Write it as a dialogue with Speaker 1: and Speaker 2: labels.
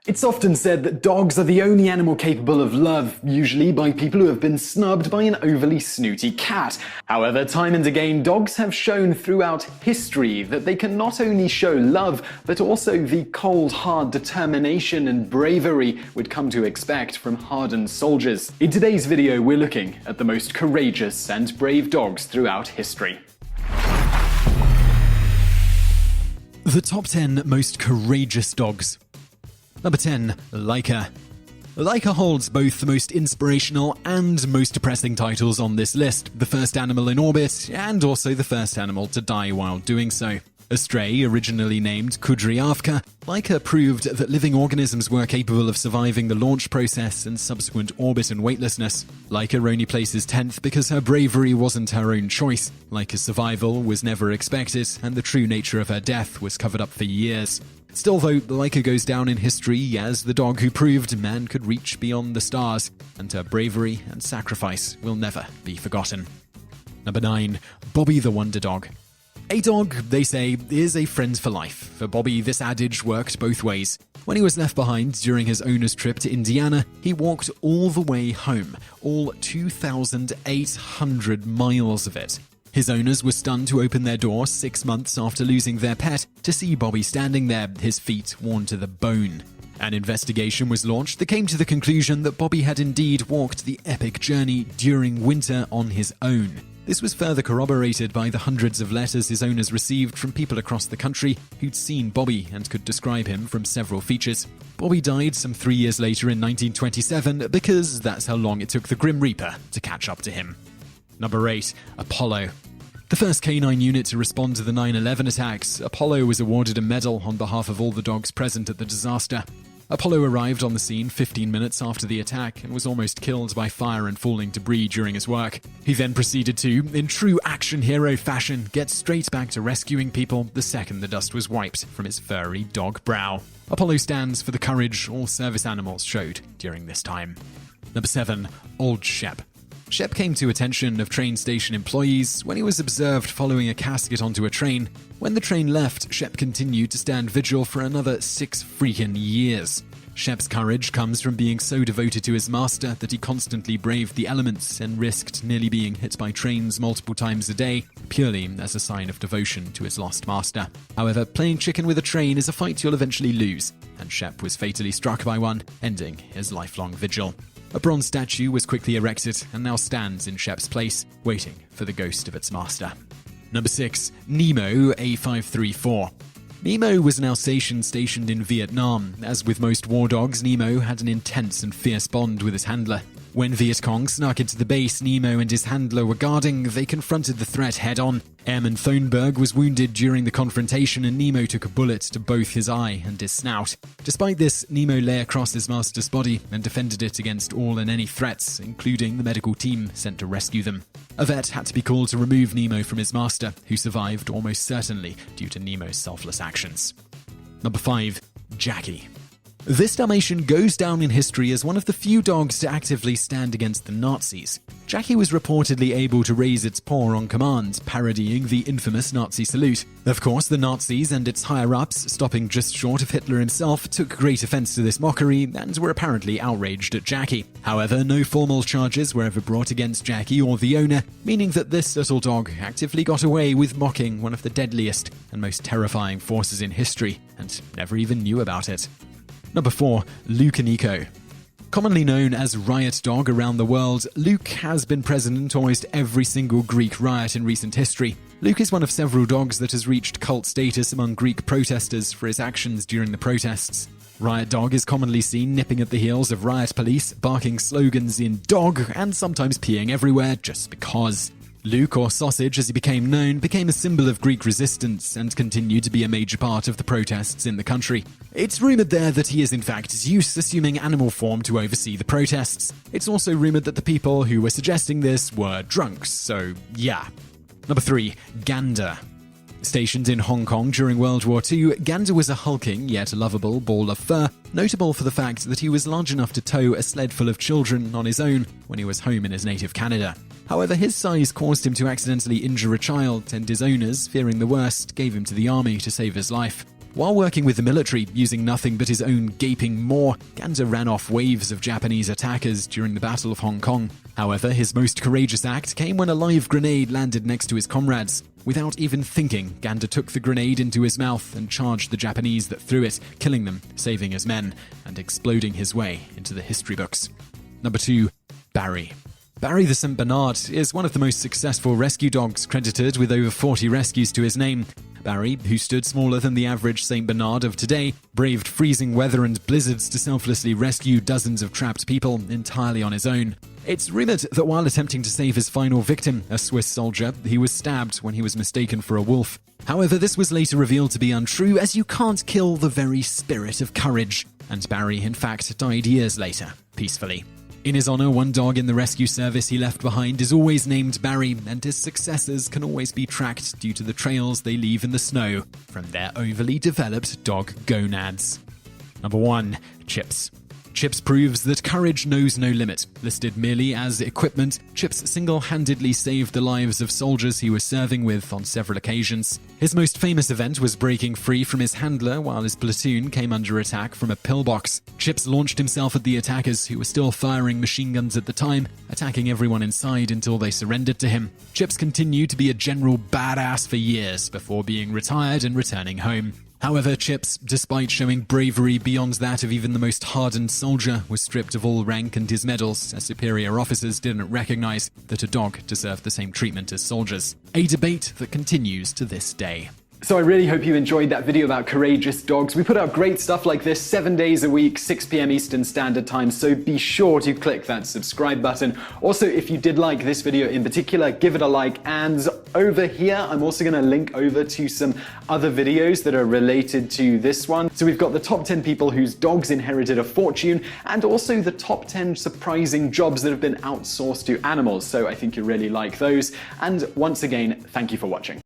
Speaker 1: It's often said that dogs are the only animal capable of love, usually by people who have been snubbed by an overly snooty cat. However, time and again, dogs have shown throughout history that they can not only show love, but also the cold, hard determination and bravery we'd come to expect from hardened soldiers. In today's video, we're looking at the most courageous and brave dogs throughout history.
Speaker 2: The top 10 most courageous dogs. Number 10. Laika. Laika holds both the most inspirational and most depressing titles on this list, the first animal in orbit, and also the first animal to die while doing so. A stray, originally named Kudryavka, Laika proved that living organisms were capable of surviving the launch process and subsequent orbit and weightlessness. Laika only places 10th because her bravery wasn't her own choice. Laika's survival was never expected, and the true nature of her death was covered up for years. Still though, Laika goes down in history as the dog who proved man could reach beyond the stars, and her bravery and sacrifice will never be forgotten. Number 9. Bobbie the Wonder Dog. A dog, they say, is a friend for life. For Bobbie, this adage worked both ways. When he was left behind during his owner's trip to Indiana, he walked all the way home, all 2,800 miles of it. His owners were stunned to open their door 6 months after losing their pet to see Bobbie standing there, his feet worn to the bone. An investigation was launched that came to the conclusion that Bobbie had indeed walked the epic journey during winter on his own. This was further corroborated by the hundreds of letters his owners received from people across the country who'd seen Bobbie and could describe him from several features. Bobbie died some 3 years later in 1927 because that's how long it took the Grim Reaper to catch up to him. Number 8. Appollo. The first canine unit to respond to the 9/11 attacks, Appollo was awarded a medal on behalf of all the dogs present at the disaster. Apollo arrived on the scene 15 minutes after the attack and was almost killed by fire and falling debris during his work. He then proceeded to, in true action hero fashion, get straight back to rescuing people the second the dust was wiped from his furry dog brow. Apollo stands for the courage all service animals showed during this time. Number 7. Old Shep. Shep came to attention of train station employees when he was observed following a casket onto a train. When the train left, Shep continued to stand vigil for another 6 freaking years. Shep's courage comes from being so devoted to his master that he constantly braved the elements and risked nearly being hit by trains multiple times a day, purely as a sign of devotion to his lost master. However, playing chicken with a train is a fight you'll eventually lose, and Shep was fatally struck by one, ending his lifelong vigil. A bronze statue was quickly erected and now stands in Shep's place, waiting for the ghost of its master. Number 6. Nemo A534. Nemo was an Alsatian stationed in Vietnam. As with most war dogs, Nemo had an intense and fierce bond with his handler. When Viet Cong snuck into the base Nemo and his handler were guarding, they confronted the threat head-on. Airman Thunberg was wounded during the confrontation and Nemo took a bullet to both his eye and his snout. Despite this, Nemo lay across his master's body and defended it against all and any threats, including the medical team sent to rescue them. A vet had to be called to remove Nemo from his master, who survived almost certainly due to Nemo's selfless actions. Number 5. Jackie. This Dalmatian goes down in history as one of the few dogs to actively stand against the Nazis. Jackie was reportedly able to raise its paw on command, parodying the infamous Nazi salute. Of course, the Nazis and its higher-ups, stopping just short of Hitler himself, took great offense to this mockery and were apparently outraged at Jackie. However, no formal charges were ever brought against Jackie or the owner, meaning that this little dog actively got away with mocking one of the deadliest and most terrifying forces in history, and never even knew about it. Number 4. Loukaniko. Commonly known as Riot Dog around the world, Luke has been present in almost every single Greek riot in recent history. Luke is one of several dogs that has reached cult status among Greek protesters for his actions during the protests. Riot Dog is commonly seen nipping at the heels of riot police, barking slogans in dog, and sometimes peeing everywhere just because. Luke, or Sausage as he became known, became a symbol of Greek resistance and continued to be a major part of the protests in the country. It's rumoured there that he is in fact Zeus assuming animal form to oversee the protests. It's also rumoured that the people who were suggesting this were drunks, so yeah. Number 3. Gander. Stationed in Hong Kong during World War II, Gander was a hulking yet lovable ball of fur, notable for the fact that he was large enough to tow a sled full of children on his own when he was home in his native Canada. However, his size caused him to accidentally injure a child, and his owners, fearing the worst, gave him to the army to save his life. While working with the military, using nothing but his own gaping maw, Gander ran off waves of Japanese attackers during the Battle of Hong Kong. However, his most courageous act came when a live grenade landed next to his comrades. Without even thinking, Gander took the grenade into his mouth and charged the Japanese that threw it, killing them, saving his men, and exploding his way into the history books. Number 2. Barry. Barry the St. Bernard is one of the most successful rescue dogs, credited with over 40 rescues to his name. Barry, who stood smaller than the average St. Bernard of today, braved freezing weather and blizzards to selflessly rescue dozens of trapped people entirely on his own. It's rumored that while attempting to save his final victim, a Swiss soldier, he was stabbed when he was mistaken for a wolf. However, this was later revealed to be untrue, as you can't kill the very spirit of courage, and Barry, in fact, died years later, peacefully. In his honor, one dog in the rescue service he left behind is always named Barry, and his successors can always be tracked due to the trails they leave in the snow from their overly developed dog gonads. Number 1. Chips. Chips proves that courage knows no limit. Listed merely as equipment, Chips single-handedly saved the lives of soldiers he was serving with on several occasions. His most famous event was breaking free from his handler while his platoon came under attack from a pillbox. Chips launched himself at the attackers, who were still firing machine guns at the time, attacking everyone inside until they surrendered to him. Chips continued to be a general badass for years before being retired and returning home. However, Chips, despite showing bravery beyond that of even the most hardened soldier, was stripped of all rank and his medals, as superior officers didn't recognize that a dog deserved the same treatment as soldiers. A debate that continues to this day.
Speaker 1: So I really hope you enjoyed that video about courageous dogs. We put out great stuff like this 7 days a week, 6 p.m. Eastern Standard Time, so be sure to click that subscribe button. Also, if you did like this video in particular, give it a like, and over here I'm also going to link over to some other videos that are related to this one. So we've got the top 10 people whose dogs inherited a fortune, and also the top 10 surprising jobs that have been outsourced to animals, so I think you'll really like those. And once again, thank you for watching.